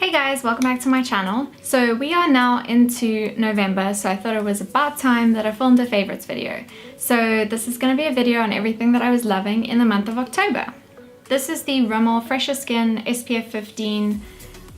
Hey guys, welcome back to my channel. So we are now into November, so I thought it was about time that I filmed a favorites video. So this is going to be a video on everything that I was loving in the month of October. This is the Rimmel Fresher Skin SPF 15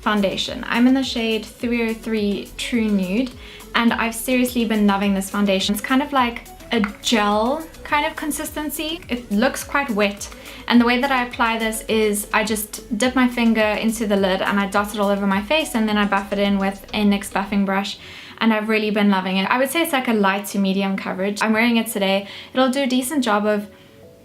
foundation. I'm in the shade 303 True Nude, and I've seriously been loving this foundation. It's kind of like a gel kind of consistency. It looks quite wet, and the way that I apply this is I just dip my finger into the lid and I dot it all over my face, and then I buff it in with a NYX buffing brush, and I've really been loving it. I would say it's like a light to medium coverage. I'm wearing it today. It'll do a decent job of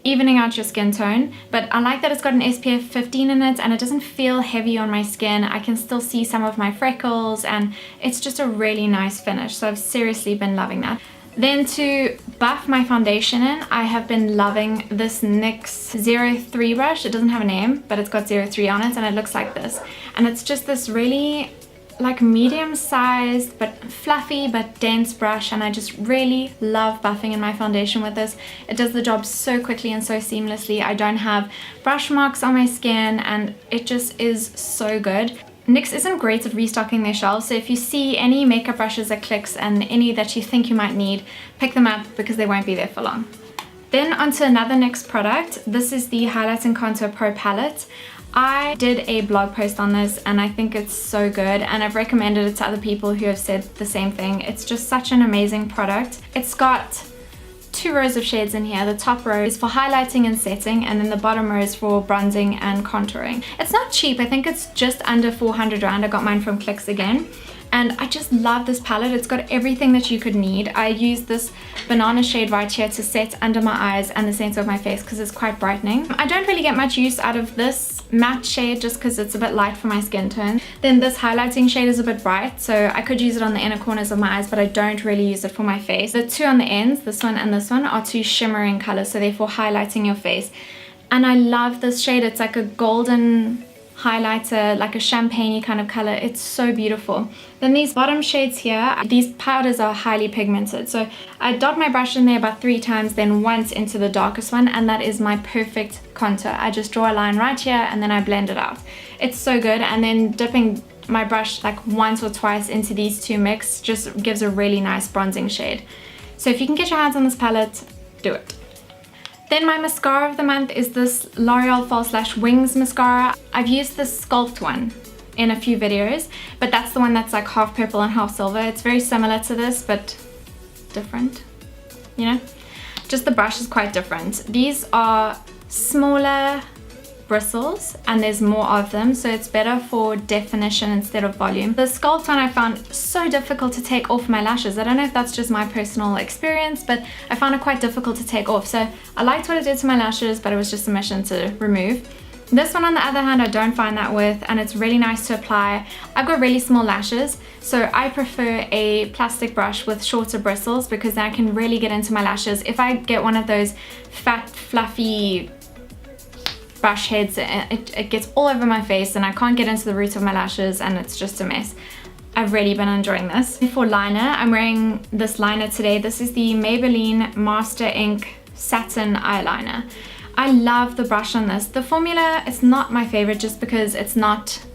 evening out your skin tone, but I like that it's got an SPF 15 in it and it doesn't feel heavy on my skin. I can still see some of my freckles and it's just a really nice finish, so I've seriously been loving that. Then to buff my foundation in, I have been loving this NYX 03 brush. It doesn't have a name, but it's got 03 on it, and it looks like this. And it's just this really like medium-sized but fluffy but dense brush, and I just really love buffing in my foundation with this. It does the job so quickly and so seamlessly. I don't have brush marks on my skin, and it just is so good. NYX isn't great at restocking their shelves, so if you see any makeup brushes at Clicks and any that you think you might need, pick them up because they won't be there for long. Then onto another NYX product. This is the Highlight and Contour Pro Palette. I did a blog post on this and I think it's so good, and I've recommended it to other people who have said the same thing. It's just such an amazing product. It's got 2 rows of shades in here. The top row is for highlighting and setting, and then the bottom row is for bronzing and contouring. It's not cheap. I think it's just under 400 rand. I got mine from Clicks again. And I just love this palette. It's got everything that you could need. I use this banana shade right here to set under my eyes and the center of my face because it's quite brightening. I don't really get much use out of this matte shade just because it's a bit light for my skin tone. Then this highlighting shade is a bit bright, so I could use it on the inner corners of my eyes, but I don't really use it for my face. The two on the ends, this one and this one, are two shimmering colors, so therefore highlighting your face. And I love this shade. It's like a golden highlighter, like a champagne-y kind of color. It's so beautiful. Then these bottom shades here, these powders are highly pigmented, so I dot my brush in there about 3 times, then once into the darkest one, and that is my perfect contour. I just draw a line right here and then I blend it out. It's so good. And then dipping my brush like once or twice into these two mix just gives a really nice bronzing shade. So if you can get your hands on this palette, do it. Then my mascara of the month is this L'Oreal False Lash Wings mascara. I've used this Sculpt one in a few videos, but that's the one that's like half purple and half silver. It's very similar to this, but different, you know? Just the brush is quite different. These are smaller bristles and there's more of them, so it's better for definition instead of volume. The Sculpt one I found so difficult to take off my lashes. I don't know if that's just my personal experience, but I found it quite difficult to take off. So I liked what it did to my lashes, but it was just a mission to remove. This one on the other hand I don't find that with, and it's really nice to apply. I've got really small lashes, so I prefer a plastic brush with shorter bristles because then I can really get into my lashes. If I get one of those fat fluffy brush heads, it gets all over my face and I can't get into the roots of my lashes and it's just a mess. I've really been enjoying this. For liner, I'm wearing this liner today. This is the Maybelline Master Ink Satin Eyeliner. I love the brush on this. The formula is not my favorite just because it's not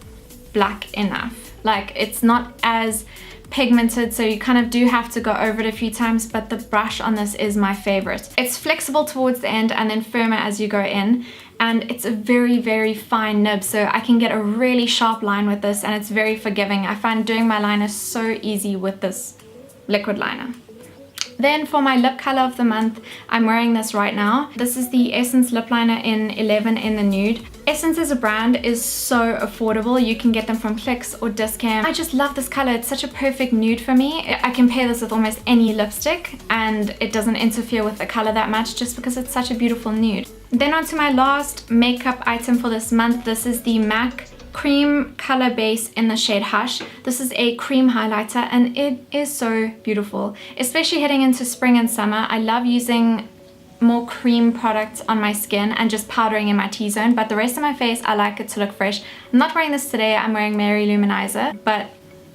black enough. Like, it's not as pigmented, so you kind of do have to go over it a few times, but the brush on this is my favorite. It's flexible towards the end and then firmer as you go in, and it's a very, very fine nib, so I can get a really sharp line with this, and it's very forgiving. I find doing my liner so easy with this liquid liner. Then for my lip color of the month, I'm wearing this right now. This is the Essence Lip Liner in 11 in the Nude. Essence as a brand is so affordable. You can get them from Clicks or Discam. I just love this color. It's such a perfect nude for me. I can pair this with almost any lipstick and it doesn't interfere with the color that much just because it's such a beautiful nude. Then on to my last makeup item for this month. This is the MAC Cream Color Base in the shade Hush. This is a cream highlighter and it is so beautiful, especially heading into spring and summer. I love using more cream products on my skin and just powdering in my T-zone, but the rest of my face I like it to look fresh. I'm not wearing this today. I'm wearing Mary Luminizer, but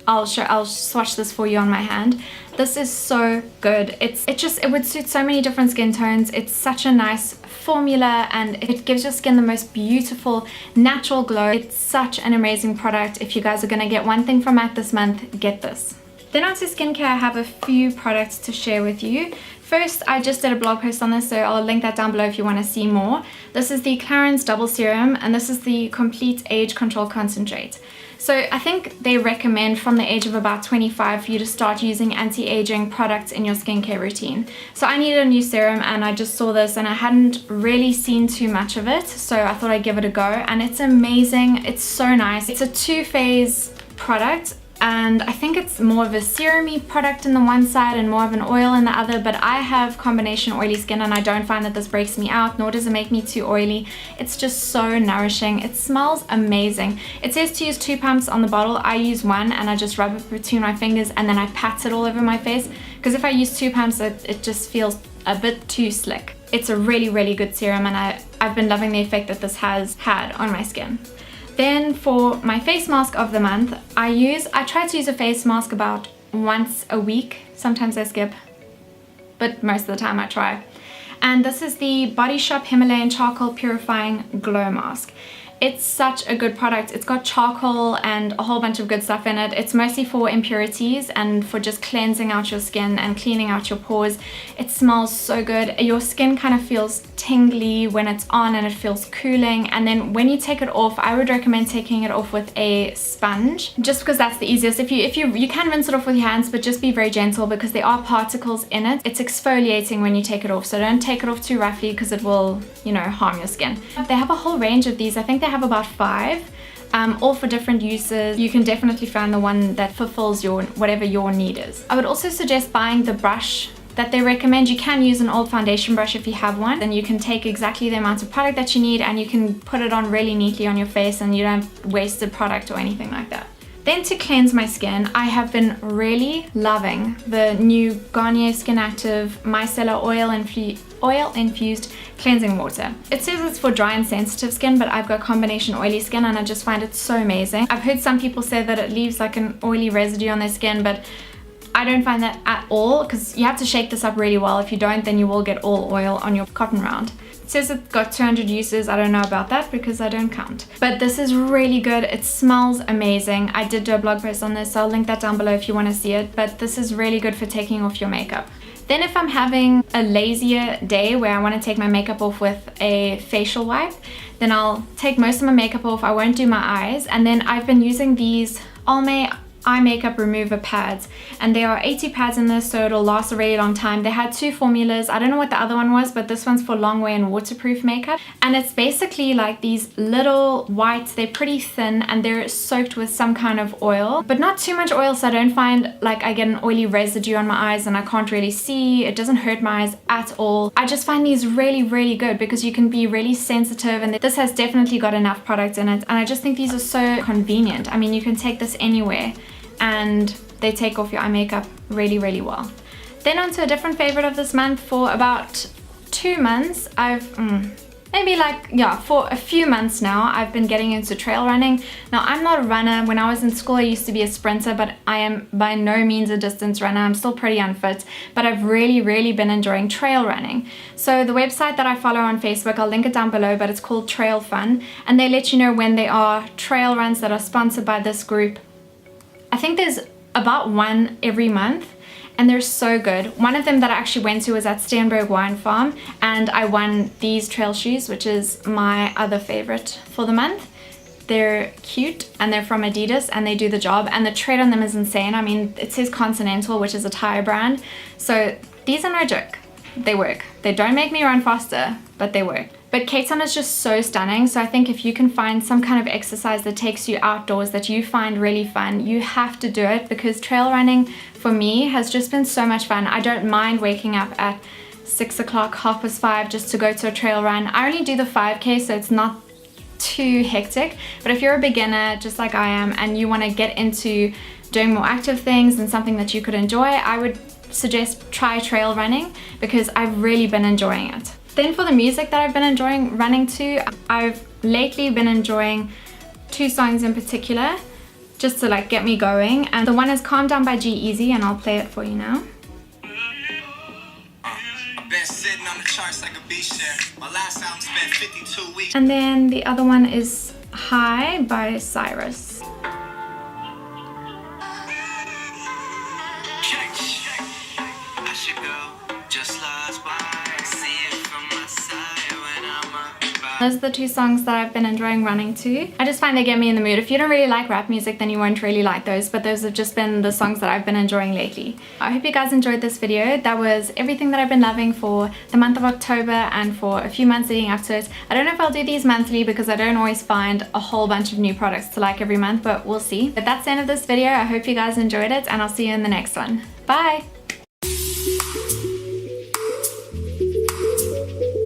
I'll swatch this for you on my hand. This is so good. It would suit so many different skin tones. It's such a nice formula and it gives your skin the most beautiful natural glow. It's such an amazing product. If you guys are gonna get one thing from MAC this month, get this. Then onto skincare, I have a few products to share with you. First, I just did a blog post on this, so I'll link that down below if you want to see more. This is the Clarins Double Serum, and this is the Complete Age Control Concentrate. So I think they recommend from the age of about 25 for you to start using anti-aging products in your skincare routine. So I needed a new serum and I just saw this and I hadn't really seen too much of it, so I thought I'd give it a go, and it's amazing. It's so nice. It's a two-phase product. And I think it's more of a serum-y product in the one side and more of an oil in the other, but I have combination oily skin and I don't find that this breaks me out, nor does it make me too oily. It's just so nourishing. It smells amazing. It says to use 2 pumps on the bottle. I use 1 and I just rub it between my fingers and then I pat it all over my face, because if I use 2 pumps it just feels a bit too slick. It's a really, really good serum and I've been loving the effect that this has had on my skin. Then for my face mask of the month, I try to use a face mask about once a week. Sometimes I skip, but most of the time I try. And this is the Body Shop Himalayan Charcoal Purifying Glow Mask. It's such a good product. It's got charcoal and a whole bunch of good stuff in it. It's mostly for impurities and for just cleansing out your skin and cleaning out your pores. It smells so good. Your skin kind of feels tingly when it's on and it feels cooling. And then when you take it off, I would recommend taking it off with a sponge, just because that's the easiest. You can rinse it off with your hands, but just be very gentle because there are particles in it. It's exfoliating when you take it off, so don't take it off too roughly because it will, harm your skin. They have a whole range of these. I think they have about 5, all for different uses. You can definitely find the one that fulfills whatever your need is. I would also suggest buying the brush that they recommend. You can use an old foundation brush if you have one, then you can take exactly the amount of product that you need and you can put it on really neatly on your face and you don't waste the product or anything like that. Then to cleanse my skin, I have been really loving the new Garnier Skin Active Micellar Oil-Infused Cleansing Water. It says it's for dry and sensitive skin, but I've got combination oily skin and I just find it so amazing. I've heard some people say that it leaves like an oily residue on their skin, but I don't find that at all because you have to shake this up really well. If you don't, then you will get all oil on your cotton round. It says it's got 200 uses. I don't know about that because I don't count. But this is really good. It smells amazing. I did do a blog post on this, so I'll link that down below if you want to see it. But this is really good for taking off your makeup. Then if I'm having a lazier day where I want to take my makeup off with a facial wipe, then I'll take most of my makeup off. I won't do my eyes. And then I've been using these Almay eye makeup remover pads, and there are 80 pads in this, so it'll last a really long time. They had 2 formulas. I don't know what the other one was, but this one's for long wear and waterproof makeup, and it's basically like these little whites. They're pretty thin and they're soaked with some kind of oil, but not too much oil, so I don't find like I get an oily residue on my eyes and I can't really see. It doesn't hurt my eyes at all. I just find these really, really good because you can be really sensitive, and this has definitely got enough product in it, and I just think these are so convenient. I mean, you can take this anywhere and they take off your eye makeup really, really well. Then on to a different favorite of this month. For about 2 months, for a few months now, I've been getting into trail running. Now, I'm not a runner. When I was in school, I used to be a sprinter, but I am by no means a distance runner. I'm still pretty unfit, but I've really, really been enjoying trail running. So the website that I follow on Facebook, I'll link it down below, but it's called Trail Fun, and they let you know when there are trail runs that are sponsored by this group. I think there's about one every month, and they're so good. One of them that I actually went to was at Steenberg Wine Farm, and I won these trail shoes, which is my other favorite for the month. They're cute and they're from Adidas and they do the job, and the tread on them is insane. I mean, it says Continental, which is a tire brand, so these are no joke. They work. They don't make me run faster, but they work. But Cape Town is just so stunning, so I think if you can find some kind of exercise that takes you outdoors that you find really fun, you have to do it, because trail running for me has just been so much fun. I don't mind waking up at 6 o'clock, 5:30 just to go to a trail run. I only do the 5K, so it's not too hectic, but if you're a beginner just like I am and you want to get into doing more active things and something that you could enjoy, I would suggest try trail running because I've really been enjoying it. Then for the music that I've been enjoying running to, I've lately been enjoying 2 songs in particular. just to like get me going. And the one is Calm Down by G-Eazy, and I'll play it for you now. And then the other one is High by Cyrus. Those are the two songs that I've been enjoying running to. I just find they get me in the mood. If you don't really like rap music, then you won't really like those, but those have just been the songs that I've been enjoying lately. I hope you guys enjoyed this video. That was everything that I've been loving for the month of October and for a few months leading up to it. I don't know if I'll do these monthly because I don't always find a whole bunch of new products to like every month, but we'll see. But that's the end of this video. I hope you guys enjoyed it, and I'll see you in the next one. Bye!